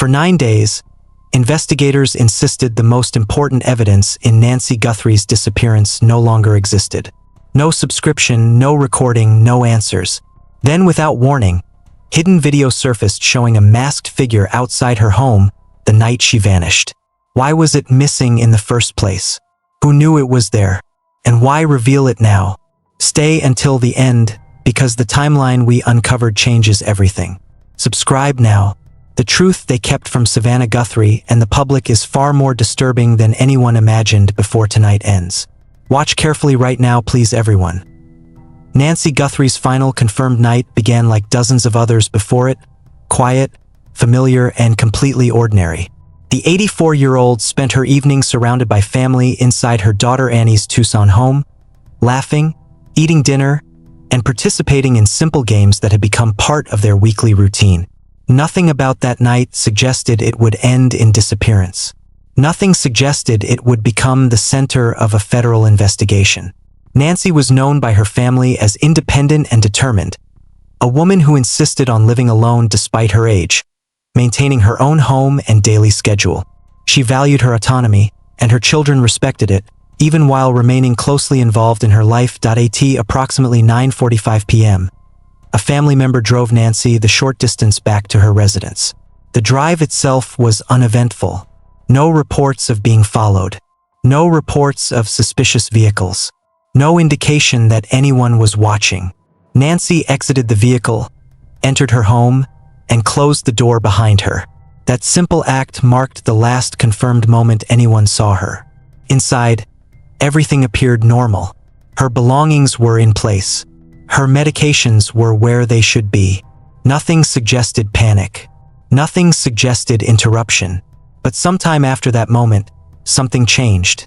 For 9 days, investigators insisted the most important evidence in Nancy Guthrie's disappearance no longer existed. No subscription, no recording, no answers. Then, without warning, hidden video surfaced showing a masked figure outside her home the night she vanished. Why was it missing in the first place? Who knew it was there? And why reveal it now? Stay until the end, because the timeline we uncovered changes everything. Subscribe now. The truth they kept from Savannah Guthrie and the public is far more disturbing than anyone imagined before tonight ends. Watch carefully right now, please, everyone. Nancy Guthrie's final confirmed night began like dozens of others before it, quiet, familiar, and completely ordinary. The 84-year-old spent her evenings surrounded by family inside her daughter Annie's Tucson home, laughing, eating dinner, and participating in simple games that had become part of their weekly routine. Nothing about that night suggested it would end in disappearance. Nothing suggested it would become the center of a federal investigation. Nancy was known by her family as independent and determined, a woman who insisted on living alone despite her age, maintaining her own home and daily schedule. She valued her autonomy, and her children respected it, even while remaining closely involved in her life. At approximately 9:45 p.m., a family member drove Nancy the short distance back to her residence. The drive itself was uneventful. No reports of being followed. No reports of suspicious vehicles. No indication that anyone was watching. Nancy exited the vehicle, entered her home, and closed the door behind her. That simple act marked the last confirmed moment anyone saw her. Inside, everything appeared normal. Her belongings were in place. Her medications were where they should be. Nothing suggested panic. Nothing suggested interruption. But sometime after that moment, something changed.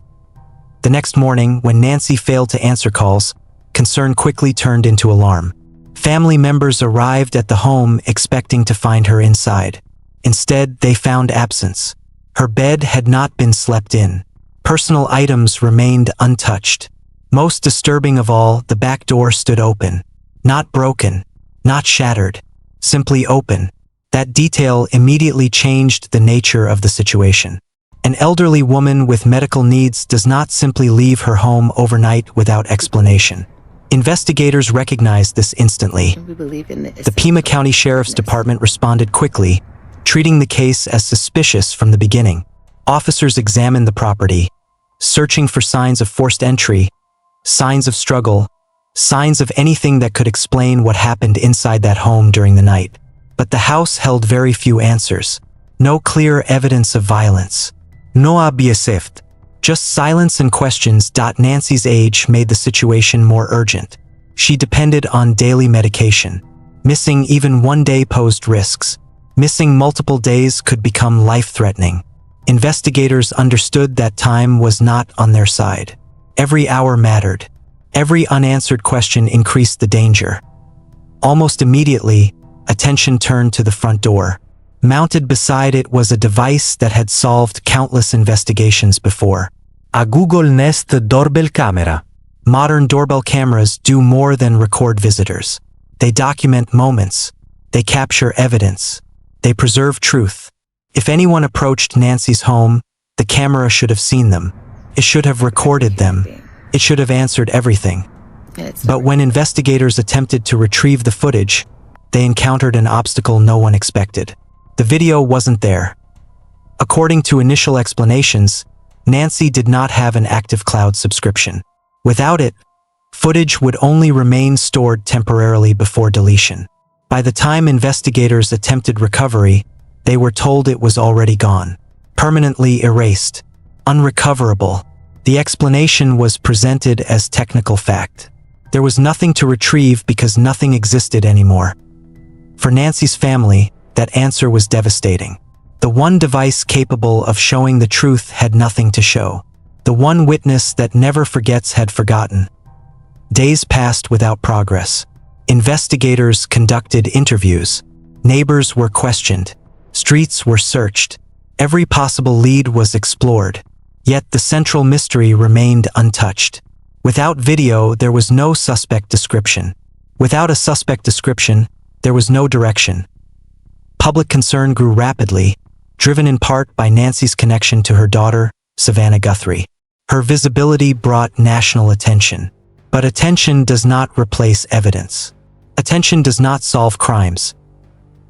The next morning, when Nancy failed to answer calls, concern quickly turned into alarm. Family members arrived at the home expecting to find her inside. Instead, they found absence. Her bed had not been slept in. Personal items remained untouched. Most disturbing of all, the back door stood open. Not broken, not shattered, simply open. That detail immediately changed the nature of the situation. An elderly woman with medical needs does not simply leave her home overnight without explanation. Investigators recognized this instantly. The Pima County Sheriff's Department responded quickly, treating the case as suspicious from the beginning. Officers examined the property, searching for signs of forced entry, signs of struggle, signs of anything that could explain what happened inside that home during the night. But the house held very few answers. No clear evidence of violence. No obvious, just silence and questions. Nancy's age made the situation more urgent. She depended on daily medication. Missing even one day posed risks. Missing multiple days could become life-threatening. Investigators understood that time was not on their side. Every hour mattered. Every unanswered question increased the danger. Almost immediately, attention turned to the front door. Mounted beside it was a device that had solved countless investigations before. A Google Nest Doorbell camera. Modern doorbell cameras do more than record visitors. They document moments. They capture evidence. They preserve truth. If anyone approached Nancy's home, the camera should have seen them. It should have recorded them. It should have answered everything. But when investigators attempted to retrieve the footage, they encountered an obstacle no one expected. The video wasn't there. According to initial explanations, Nancy did not have an active cloud subscription. Without it, footage would only remain stored temporarily before deletion. By the time investigators attempted recovery, they were told it was already gone, permanently erased, unrecoverable. The explanation was presented as technical fact. There was nothing to retrieve because nothing existed anymore. For Nancy's family, that answer was devastating. The one device capable of showing the truth had nothing to show. The one witness that never forgets had forgotten. Days passed without progress. Investigators conducted interviews. Neighbors were questioned. Streets were searched. Every possible lead was explored. Yet the central mystery remained untouched. Without video, there was no suspect description. Without a suspect description, there was no direction. Public concern grew rapidly. driven in part by Nancy's connection to her daughter, Savannah Guthrie. Her visibility brought national attention. But attention does not replace evidence. Attention does not solve crimes.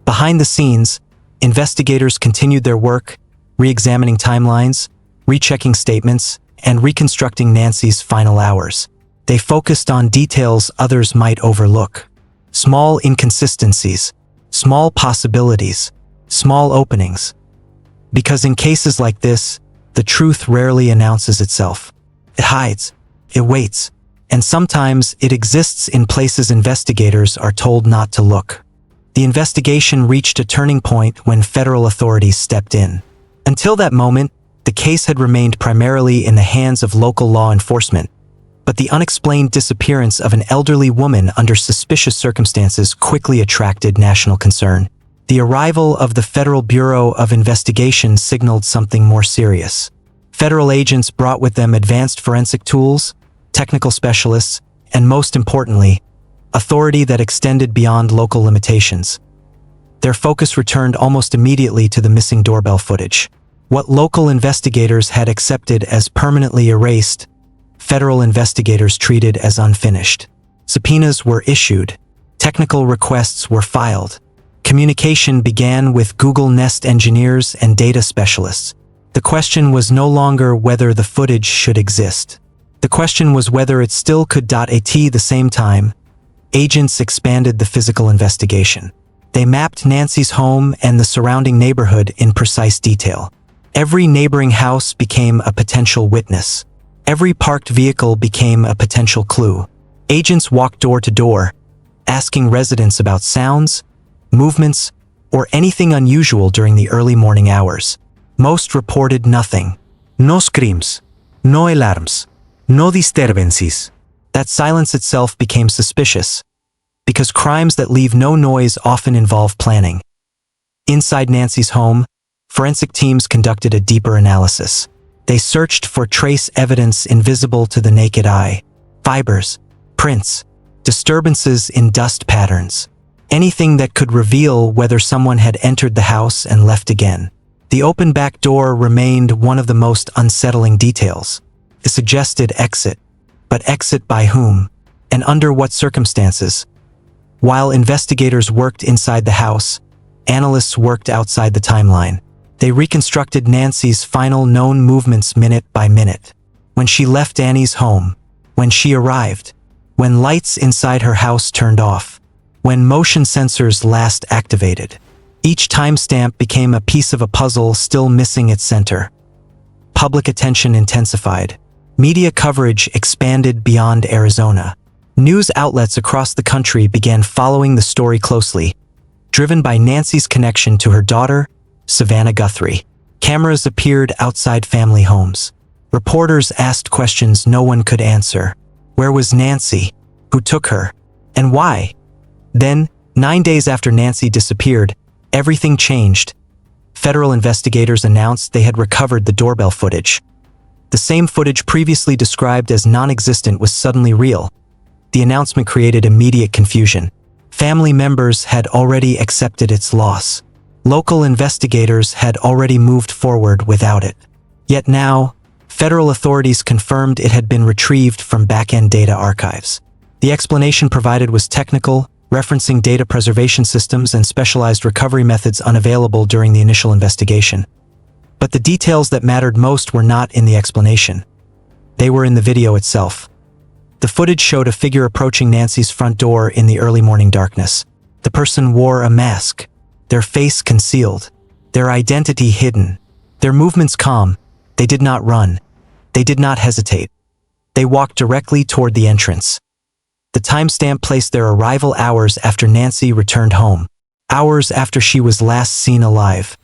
Behind the scenes, investigators continued their work, re-examining timelines, rechecking statements, and reconstructing Nancy's final hours. They focused on details others might overlook. Small inconsistencies, small possibilities, small openings. Because in cases like this, the truth rarely announces itself. It hides, it waits, and sometimes it exists in places investigators are told not to look. The investigation reached a turning point when federal authorities stepped in. Until that moment, the case had remained primarily in the hands of local law enforcement, but the unexplained disappearance of an elderly woman under suspicious circumstances quickly attracted national concern. The arrival of the Federal Bureau of Investigation signaled something more serious. Federal agents brought with them advanced forensic tools, technical specialists, and most importantly, authority that extended beyond local limitations. Their focus returned almost immediately to the missing doorbell footage. What local investigators had accepted as permanently erased, federal investigators treated as unfinished. Subpoenas were issued. Technical requests were filed. Communication began with Google Nest engineers and data specialists. The question was no longer whether the footage should exist. The question was whether it still could. At the same time, agents expanded the physical investigation. They mapped Nancy's home and the surrounding neighborhood in precise detail. Every neighboring house became a potential witness. Every parked vehicle became a potential clue. Agents walked door to door, asking residents about sounds, movements, or anything unusual during the early morning hours. Most reported nothing. No screams, no alarms, no disturbances. That silence itself became suspicious, because crimes that leave no noise often involve planning. Inside Nancy's home, forensic teams conducted a deeper analysis. They searched for trace evidence invisible to the naked eye: fibers, prints, disturbances in dust patterns, anything that could reveal whether someone had entered the house and left again. The open back door remained one of the most unsettling details. It suggested exit, but exit by whom, and under what circumstances? While investigators worked inside the house, analysts worked outside the timeline. They reconstructed Nancy's final known movements minute by minute. When she left Annie's home, when she arrived, when lights inside her house turned off, when motion sensors last activated. Each timestamp became a piece of a puzzle still missing its center. Public attention intensified. Media coverage expanded beyond Arizona. News outlets across the country began following the story closely, driven by Nancy's connection to her daughter, Savannah Guthrie. Cameras appeared outside family homes. Reporters asked questions no one could answer. Where was Nancy? Who took her? And why? Then, 9 days after Nancy disappeared, everything changed. Federal investigators announced they had recovered the doorbell footage. The same footage previously described as non-existent was suddenly real. The announcement created immediate confusion. Family members had already accepted its loss. Local investigators had already moved forward without it. Yet now, federal authorities confirmed it had been retrieved from back-end data archives. The explanation provided was technical, referencing data preservation systems and specialized recovery methods unavailable during the initial investigation. But the details that mattered most were not in the explanation. They were in the video itself. The footage showed a figure approaching Nancy's front door in the early morning darkness. The person wore a mask, their face concealed, their identity hidden, their movements calm. They did not run. They did not hesitate. They walked directly toward the entrance. The timestamp placed their arrival hours after Nancy returned home, hours after she was last seen alive.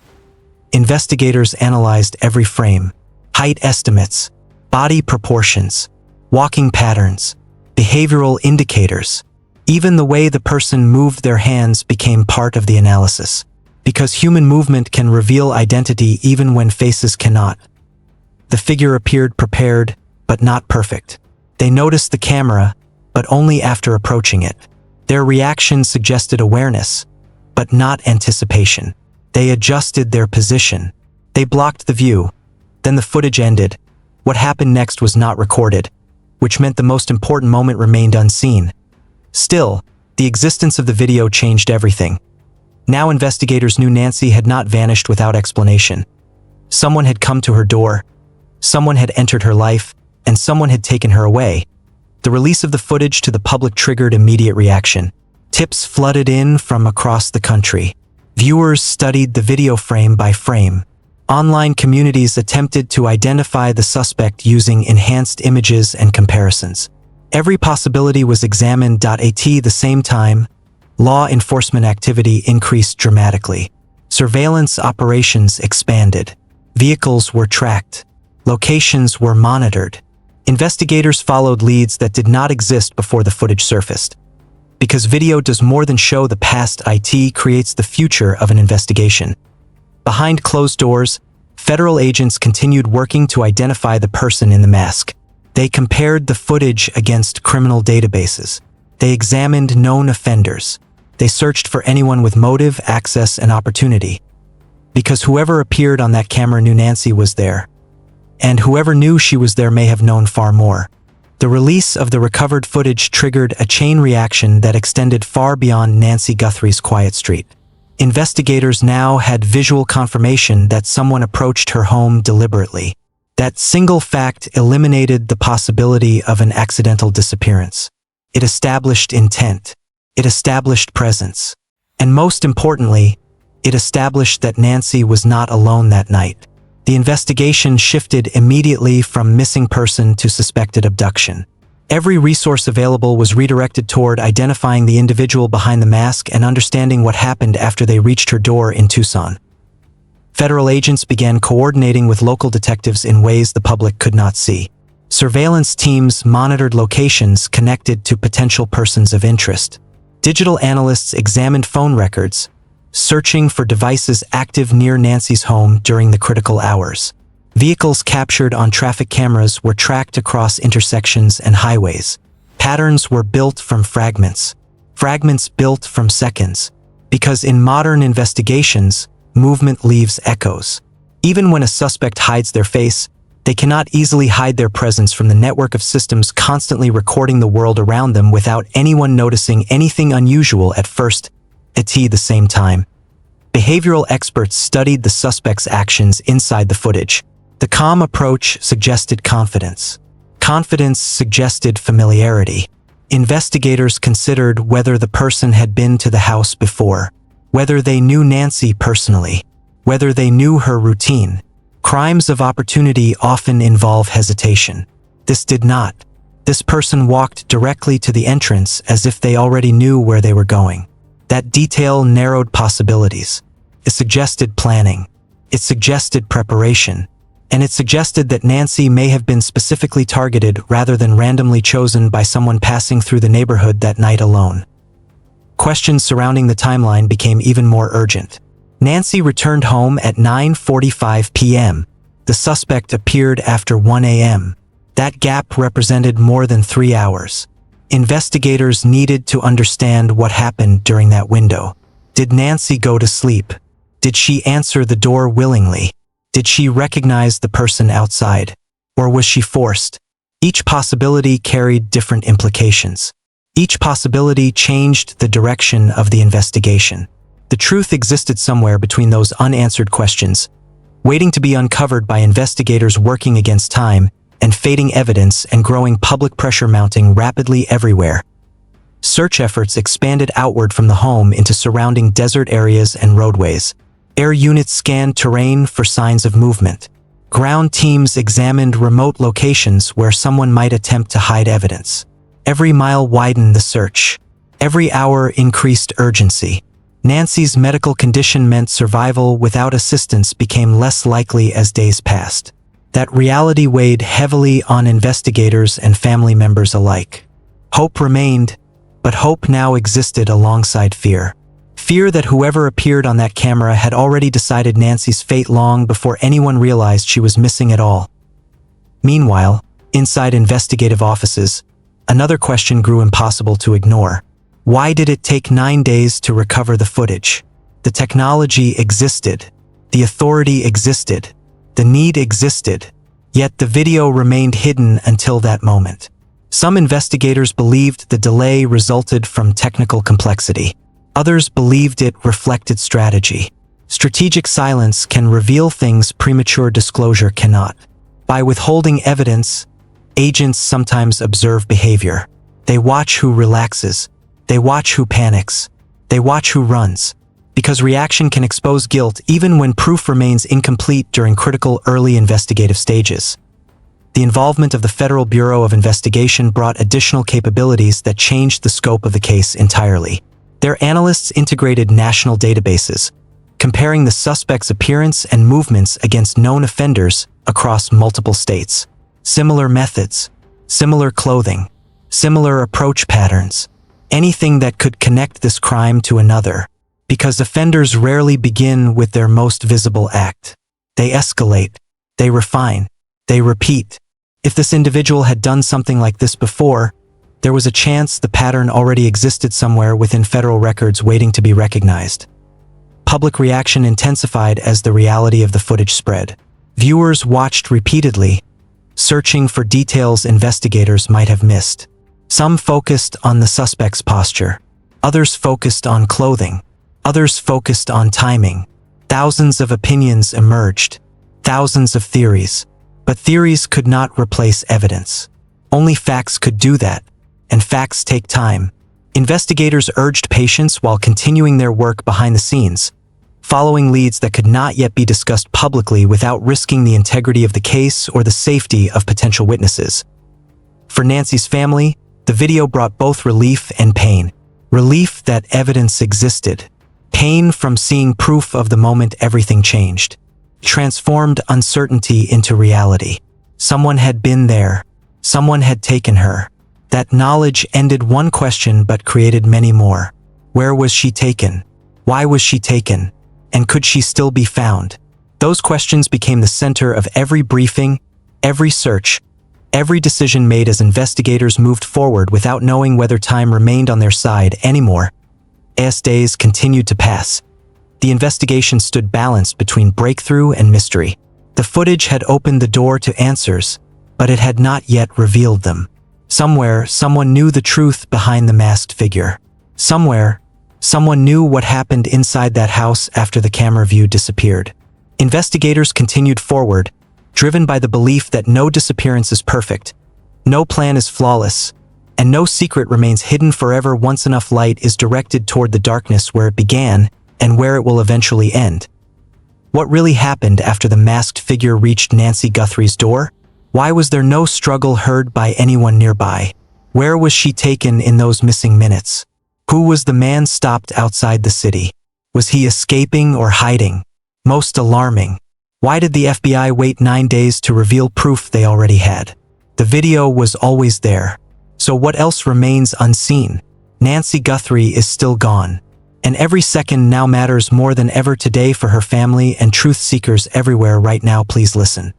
Investigators analyzed every frame: height estimates, body proportions, walking patterns, behavioral indicators. Even the way the person moved their hands became part of the analysis, because human movement can reveal identity even when faces cannot. The figure appeared prepared, but not perfect. They noticed the camera, but only after approaching it. Their reaction suggested awareness, but not anticipation. They adjusted their position. They blocked the view. Then the footage ended. What happened next was not recorded, which meant the most important moment remained unseen. Still, the existence of the video changed everything. Now investigators knew Nancy had not vanished without explanation. Someone had come to her door, someone had entered her life, and someone had taken her away. The release of the footage to the public triggered immediate reaction. Tips flooded in from across the country. Viewers studied the video frame by frame. Online communities attempted to identify the suspect using enhanced images and comparisons. Every possibility was examined. At the same time, law enforcement activity increased dramatically. Surveillance operations expanded. Vehicles were tracked. Locations were monitored. Investigators followed leads that did not exist before the footage surfaced. Because video does more than show the past, it creates the future of an investigation. Behind closed doors, federal agents continued working to identify the person in the mask. They compared the footage against criminal databases. They examined known offenders. They searched for anyone with motive, access, and opportunity. Because whoever appeared on that camera knew Nancy was there. And whoever knew she was there may have known far more. The release of the recovered footage triggered a chain reaction that extended far beyond Nancy Guthrie's quiet street. Investigators now had visual confirmation that someone approached her home deliberately. That single fact eliminated the possibility of an accidental disappearance. It established intent. It established presence. And most importantly, it established that Nancy was not alone that night. The investigation shifted immediately from missing person to suspected abduction. Every resource available was redirected toward identifying the individual behind the mask and understanding what happened after they reached her door in Tucson. Federal agents began coordinating with local detectives in ways the public could not see. Surveillance teams monitored locations connected to potential persons of interest. Digital analysts examined phone records, searching for devices active near Nancy's home during the critical hours. Vehicles captured on traffic cameras were tracked across intersections and highways. Patterns were built from fragments. Fragments built from seconds. Because in modern investigations, movement leaves echoes. Even when a suspect hides their face, they cannot easily hide their presence from the network of systems constantly recording the world around them without anyone noticing anything unusual at first. At the same time, behavioral experts studied the suspect's actions inside the footage. The calm approach suggested confidence. Confidence suggested familiarity. Investigators considered whether the person had been to the house before, whether they knew Nancy personally, whether they knew her routine. Crimes of opportunity often involve hesitation. This did not. This person walked directly to the entrance as if they already knew where they were going. That detail narrowed possibilities. It suggested planning. It suggested preparation. And it suggested that Nancy may have been specifically targeted rather than randomly chosen by someone passing through the neighborhood that night alone. Questions surrounding the timeline became even more urgent. Nancy returned home at 9:45 p.m. The suspect appeared after 1 a.m. That gap represented more than 3 hours. Investigators needed to understand what happened during that window. Did Nancy go to sleep? Did she answer the door willingly? Did she recognize the person outside? Or was she forced? Each possibility carried different implications. Each possibility changed the direction of the investigation. The truth existed somewhere between those unanswered questions, waiting to be uncovered by investigators working against time, and fading evidence and growing public pressure mounting rapidly everywhere. Search efforts expanded outward from the home into surrounding desert areas and roadways. Air units scanned terrain for signs of movement. Ground teams examined remote locations where someone might attempt to hide evidence. Every mile widened the search. Every hour increased urgency. Nancy's medical condition meant survival without assistance became less likely as days passed. That reality weighed heavily on investigators and family members alike. Hope remained, but hope now existed alongside fear. Fear that whoever appeared on that camera had already decided Nancy's fate long before anyone realized she was missing at all. Meanwhile, inside investigative offices, another question grew impossible to ignore. Why did it take 9 days to recover the footage? The technology existed. The authority existed. The need existed. Yet the video remained hidden until that moment. Some investigators believed the delay resulted from technical complexity. Others believed it reflected strategy. Strategic silence can reveal things premature disclosure cannot. By withholding evidence, agents sometimes observe behavior. They watch who relaxes. They watch who panics. They watch who runs. Because reaction can expose guilt even when proof remains incomplete during critical early investigative stages. The involvement of the Federal Bureau of Investigation brought additional capabilities that changed the scope of the case entirely. Their analysts integrated national databases, comparing the suspect's appearance and movements against known offenders across multiple states. Similar methods, similar clothing, similar approach patterns, anything that could connect this crime to another. Because offenders rarely begin with their most visible act. They escalate, they refine, they repeat. If this individual had done something like this before, there was a chance the pattern already existed somewhere within federal records waiting to be recognized. Public reaction intensified as the reality of the footage spread. Viewers watched repeatedly, searching for details investigators might have missed. Some focused on the suspect's posture. Others focused on clothing. Others focused on timing. Thousands of opinions emerged. Thousands of theories. But theories could not replace evidence. Only facts could do that. And facts take time. Investigators urged patience while continuing their work behind the scenes, following leads that could not yet be discussed publicly without risking the integrity of the case or the safety of potential witnesses. For Nancy's family, the video brought both relief and pain. Relief that evidence existed. Pain from seeing proof of the moment everything changed. Transformed uncertainty into reality. Someone had been there. Someone had taken her. That knowledge ended one question but created many more. Where was she taken? Why was she taken? And could she still be found? Those questions became the center of every briefing, every search, every decision made as investigators moved forward without knowing whether time remained on their side anymore. As days continued to pass, the investigation stood balanced between breakthrough and mystery. The footage had opened the door to answers, but it had not yet revealed them. Somewhere, someone knew the truth behind the masked figure. Somewhere, someone knew what happened inside that house after the camera view disappeared. Investigators continued forward, driven by the belief that no disappearance is perfect, no plan is flawless, and no secret remains hidden forever once enough light is directed toward the darkness where it began and where it will eventually end. What really happened after the masked figure reached Nancy Guthrie's door? Why was there no struggle heard by anyone nearby? Where was she taken in those missing minutes? Who was the man stopped outside the city? Was he escaping or hiding? Most alarming. Why did the FBI wait 9 days to reveal proof they already had? The video was always there. So what else remains unseen? Nancy Guthrie is still gone. And every second now matters more than ever today for her family and truth seekers everywhere right now. Please listen.